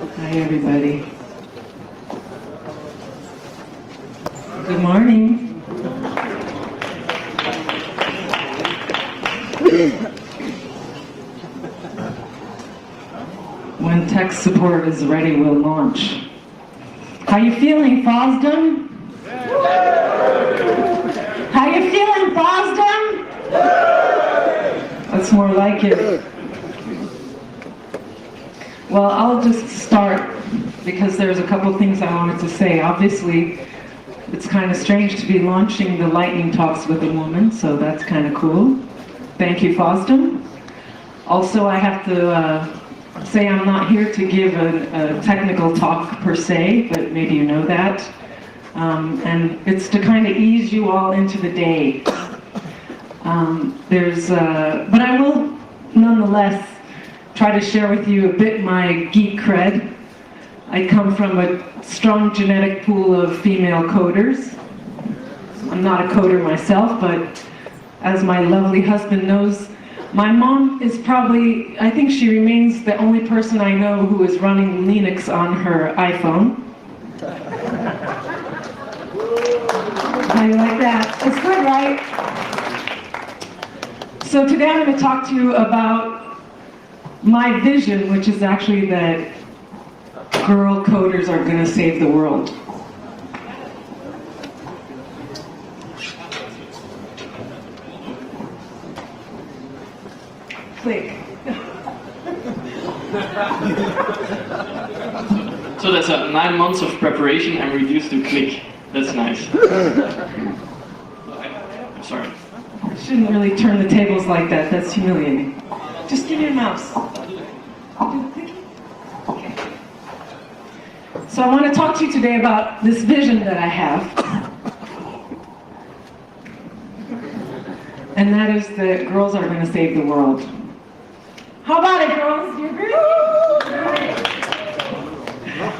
Hi, everybody. Good morning. When tech support is ready, we'll launch. How you feeling, FOSDEM? How you feeling, FOSDEM? That's more like it. Well, I'll just start because there's a couple things I wanted to say. Obviously, it's kind of strange to be launching the lightning talks with a woman, so that's kind of cool. Thank you, FOSDEM. Also, I have to say I'm not here to give a technical talk per se, but maybe you know that. And it's to kind of ease you all into the day. But I will nonetheless try to share with you a bit my geek cred. I come from a strong genetic pool of female coders. I'm not a coder myself, but as my lovely husband knows, my mom is probably, I think she remains the only person I know who is running Linux on her iPhone. How you like that? It's good, right? So today I'm going to talk to you about my vision, which is actually that girl coders are going to save the world. Click. So that's 9 months of preparation and reduced to click. That's nice. I'm sorry. I shouldn't really turn the tables like that. That's humiliating. Just give me a mouse. Okay. So I want to talk to you today about this vision that I have. And that is that girls are going to save the world. How about it, girls? Do you agree?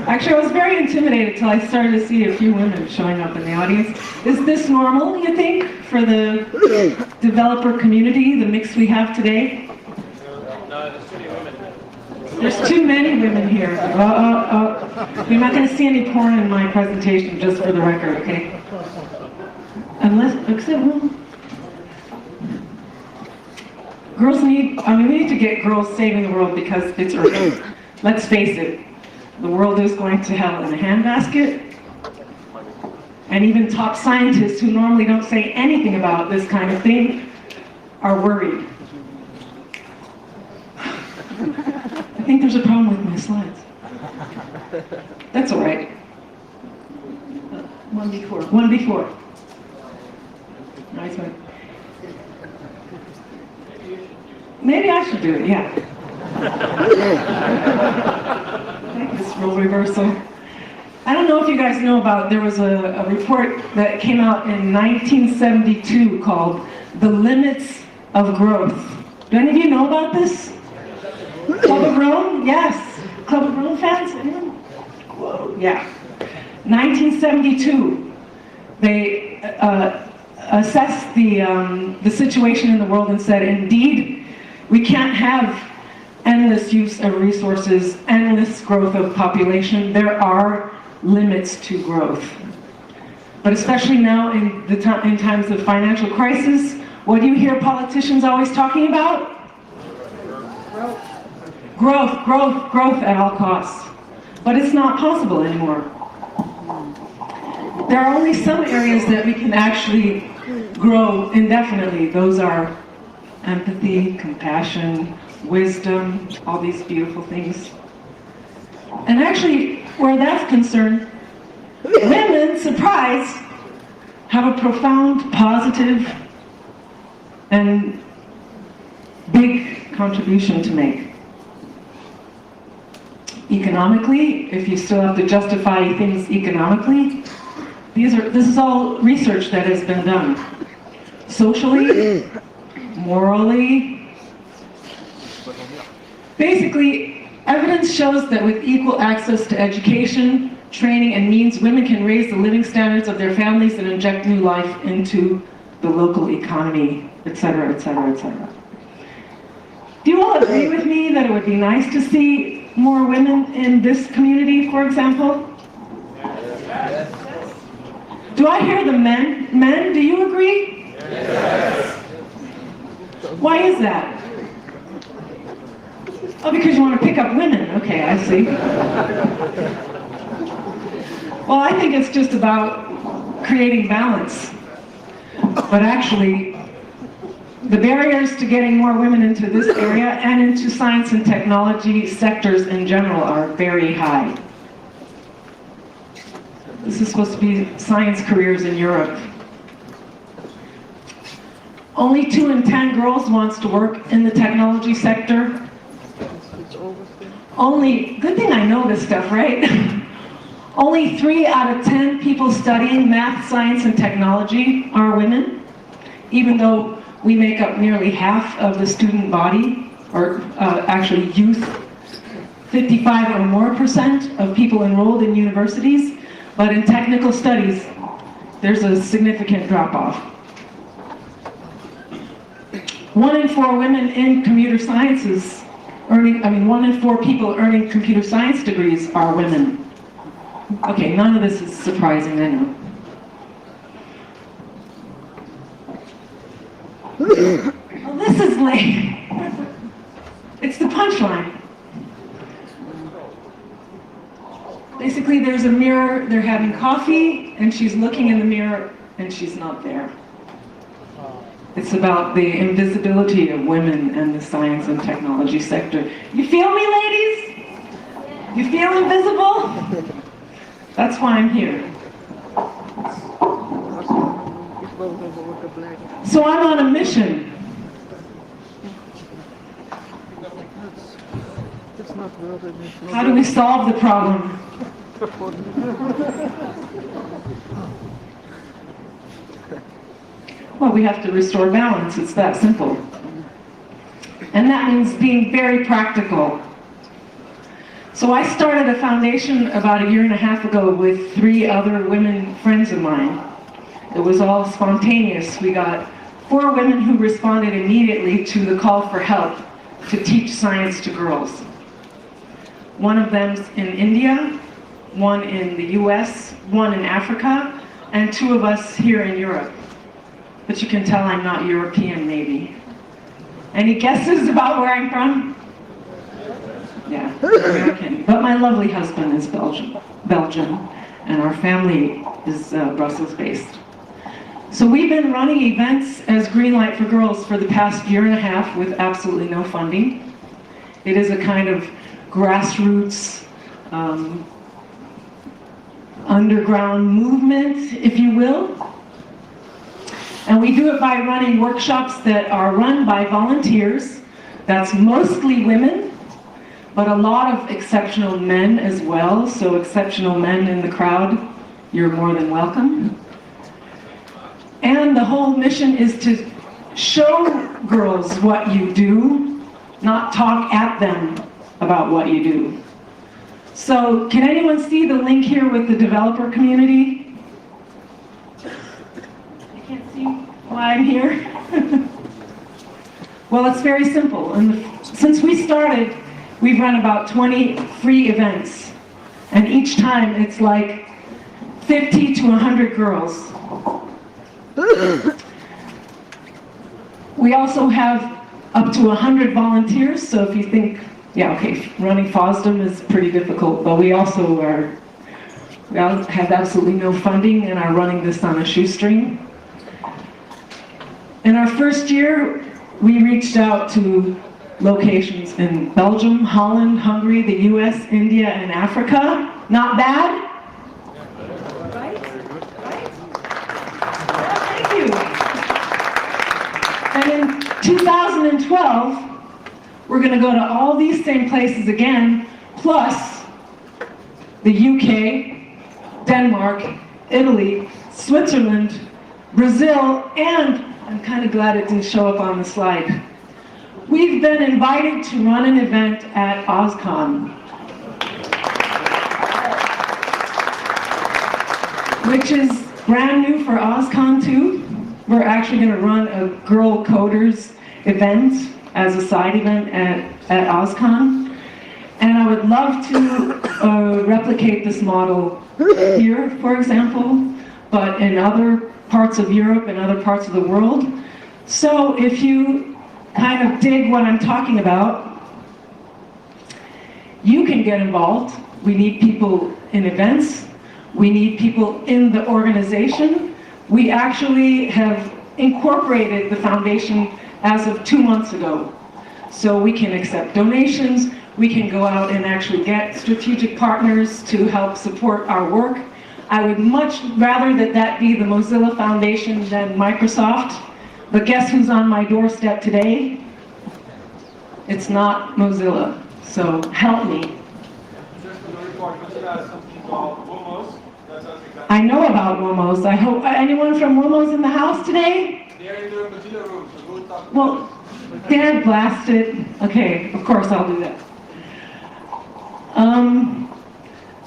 Actually, I was very intimidated until I started to see a few women showing up in the audience. Is this normal, you think, for the developer community, the mix we have today? No, there's too many women. There's too many women here. You're not going to see any porn in my presentation, just for the record, okay? Unless, except, well, girls need, we need to get girls saving the world because it's urgent. Let's face it, the world is going to hell in a handbasket. And even top scientists who normally don't say anything about this kind of thing are worried. I think there's a problem with my slides. That's all right. One before. Nice one. Maybe I should do it, yeah. This role reversal. I don't know if you guys know about, there was a report that came out in 1972 called The Limits of Growth. Do any of you know about this? Club of Rome? Yes. Club of Rome fans? Anyone? Whoa, yeah. 1972, they assessed the situation in the world and said, indeed, we can't have endless use of resources, endless growth of population. There are limits to growth. But especially now in times of financial crisis, what do you hear politicians always talking about? Growth at all costs. But it's not possible anymore. There are only some areas that we can actually grow indefinitely. Those are empathy, compassion, wisdom, all these beautiful things. And actually, where that's concerned, women, surprise, have a profound, positive, and big contribution to make. Economically, if you still have to justify things economically, this is all research that has been done. Socially, morally, basically, evidence shows that with equal access to education, training, and means, women can raise the living standards of their families and inject new life into the local economy, etc., etc., etc. Do you all agree with me that it would be nice to see more women in this community, for example? Do I hear the men? Men, do you agree? Yes. Why is that? Oh, because you want to pick up women. Okay, I see. Well, I think it's just about creating balance. But actually, the barriers to getting more women into this area and into science and technology sectors in general are very high. This is supposed to be science careers in Europe. Only 2 in 10 girls wants to work in the technology sector. Good thing I know this stuff, right? Only 3 out of 10 people studying math, science, and technology are women, even though we make up nearly half of the student body, or actually youth. 55 or more % of people enrolled in universities, but in technical studies, there's a significant drop-off. 1 in 4 women in computer sciences earning, 1 in 4 people earning computer science degrees are women. Okay, none of this is surprising, I know. Well, this is lame. It's the punchline. Basically, there's a mirror, they're having coffee, and she's looking in the mirror, and she's not there. It's about the invisibility of women in the science and technology sector. You feel me, ladies? You feel invisible? That's why I'm here. So I'm on a mission. How do we solve the problem? Well, we have to restore balance. It's that simple. And that means being very practical. So I started a foundation about 1.5 years ago with 3 other women friends of mine. It was all spontaneous. We got 4 women who responded immediately to the call for help to teach science to girls. 1 of them's in India, 1 in the US, 1 in Africa, and 2 of us here in Europe. But you can tell I'm not European, maybe. Any guesses about where I'm from? Yeah, American. But my lovely husband is Belgian, and our family is Brussels-based. So we've been running events as Greenlight for Girls for the past 1.5 years with absolutely no funding. It is a kind of grassroots, underground movement, if you will. And we do it by running workshops that are run by volunteers. That's mostly women, but a lot of exceptional men as well. So exceptional men in the crowd, you're more than welcome. And the whole mission is to show girls what you do, not talk at them about what you do. So can anyone see the link here with the developer community? I can't see why I'm here. Well, it's very simple. And since we started, we've run about 20 free events. And each time it's like 50 to 100 girls. We also have up to 100 volunteers, so if you think, yeah, okay, running FOSDEM is pretty difficult, but we also have absolutely no funding and are running this on a shoestring. In our first year, we reached out to locations in Belgium, Holland, Hungary, the US, India, and Africa. Not bad? Right? Thank you. And in 2012, we're going to go to all these same places again, plus the UK, Denmark, Italy, Switzerland, Brazil, and I'm kind of glad it didn't show up on the slide. We've been invited to run an event at OSCON, which is brand new for OSCON too. We're actually going to run a Girl Coders event as a side event at OSCON. And And I would love to replicate this model here, for example, but in other parts of Europe and other parts of the world. So if you kind of dig what I'm talking about, you can get involved. We need people in events. We need people in the organization. We actually have incorporated the foundation as of 2 months ago. So we can accept donations. We can go out and actually get strategic partners to help support our work. I would much rather that be the Mozilla Foundation than Microsoft. But guess who's on my doorstep today? It's not Mozilla. So help me. I know about WOMOS. I hope anyone from WOMOS in the house today? They're in the Mozilla room, so we'll talk. Well, they're blasted. Okay, of course I'll do that.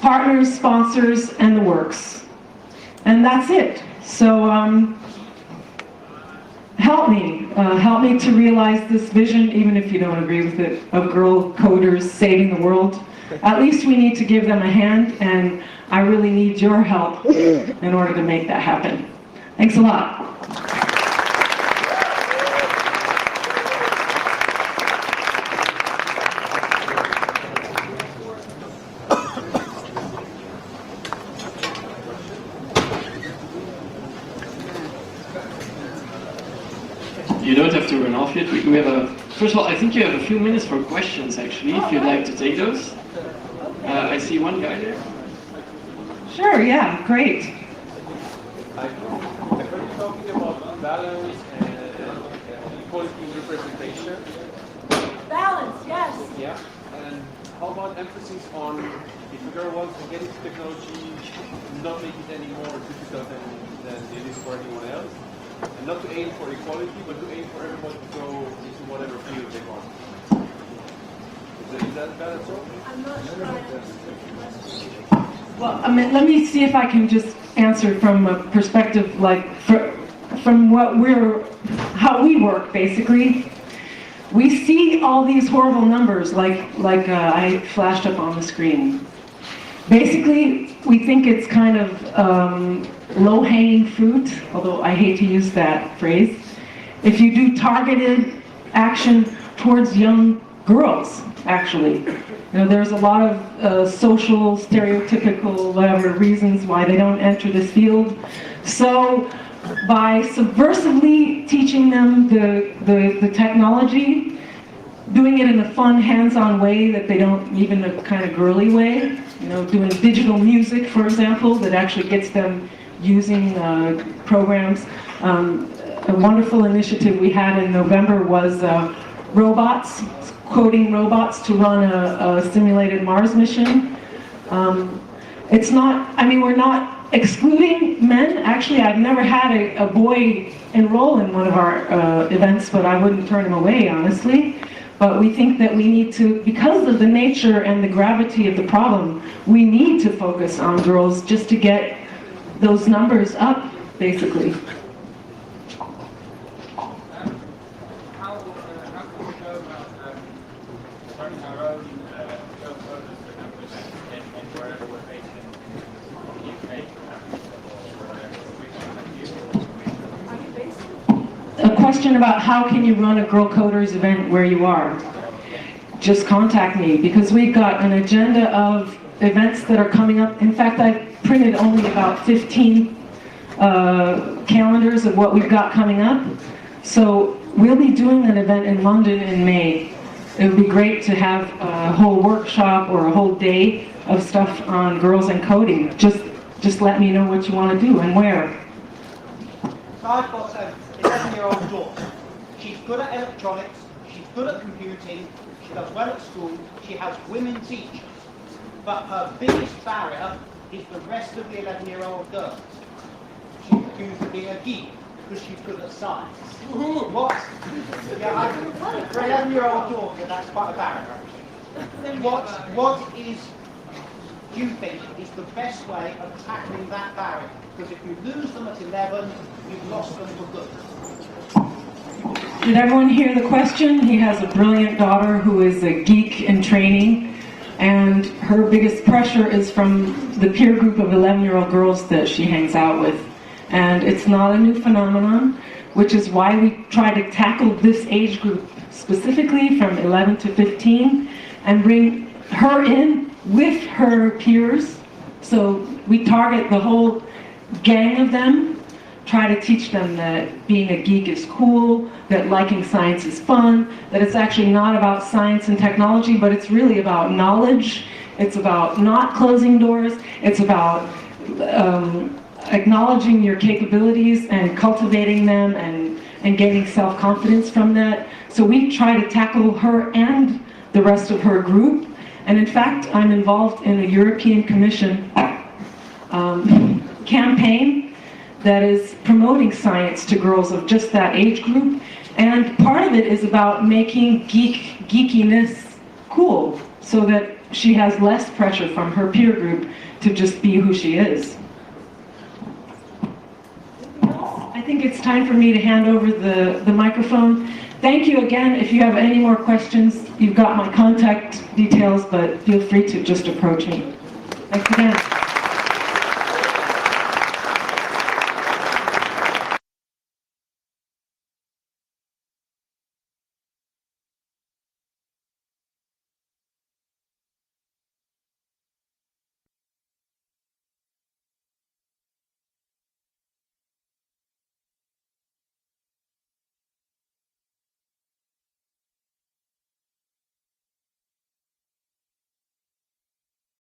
Partners, sponsors, and the works. And that's it. So help me to realize this vision, even if you don't agree with it, of girl coders saving the world. At least we need to give them a hand, and I really need your help in order to make that happen. Thanks a lot. You don't have to run off yet. We have first of all, I think you have a few minutes for questions, actually, if you'd like to take those. I see one guy there. Sure, yeah, great. I heard you talking about balance and equality representation. Balance, yes. Yeah. And how about emphasis on if a girl wants to get into technology, not make it any more difficult than it is for anyone else? And not to aim for equality, but to aim for everyone to go into whatever field they want. Is that balance so? I'm not sure I understood the question. Well, I mean, let me see if I can just answer from a perspective like from how we work basically. We see all these horrible numbers like I flashed up on the screen. Basically, we think it's kind of low-hanging fruit, although I hate to use that phrase. If you do targeted action towards young girls, actually. You know, there's a lot of social, stereotypical, whatever reasons why they don't enter this field. So by subversively teaching them the technology, doing it in a fun, hands-on way that they don't, even a kind of girly way, you know, doing digital music, for example, that actually gets them using programs. A wonderful initiative we had in November was robots, coding robots to run a simulated Mars mission. It's not, I mean, we're not excluding men. Actually, I've never had a boy enroll in one of our events, but I wouldn't turn him away, honestly. But we think that we need to, because of the nature and the gravity of the problem, we need to focus on girls just to get those numbers up, basically. How can we go about running our own girl coders for example, and wherever we're based in the UK, Are you based? A question about how can you run a Girl Coders event where you are? Just contact me, because we've got an agenda of events that are coming up. In fact, I printed only about 15 calendars of what we've got coming up. So we'll be doing an event in London in May. It would be great to have a whole workshop or a whole day of stuff on girls and coding. Just let me know what you want to do and where. So I've got an 11-year-old daughter. She's good at electronics, she's good at computing, she does well at school, she has women teachers. But her biggest barrier is the rest of the 11-year-old girls. She's accused of being a geek because she's good at science. What? Yeah, for an 11-year-old daughter, that's quite a barrier. What is, do you think, is the best way of tackling that barrier? Because if you lose them at 11, you've lost them for good. Did everyone hear the question? He has a brilliant daughter who is a geek in training. And her biggest pressure is from the peer group of 11-year-old girls that she hangs out with. And it's not a new phenomenon, which is why we try to tackle this age group specifically from 11 to 15 and bring her in with her peers. So we target the whole gang of them, try to teach them that being a geek is cool, that liking science is fun, that it's actually not about science and technology, but it's really about knowledge. It's about not closing doors. It's about acknowledging your capabilities and cultivating them and gaining self-confidence from that. So we try to tackle her and the rest of her group. And in fact, I'm involved in a European Commission campaign that is promoting science to girls of just that age group. And part of it is about making geekiness cool so that she has less pressure from her peer group to just be who she is. I think it's time for me to hand over the microphone. Thank you again. If you have any more questions, you've got my contact details, but feel free to just approach me. Thanks again.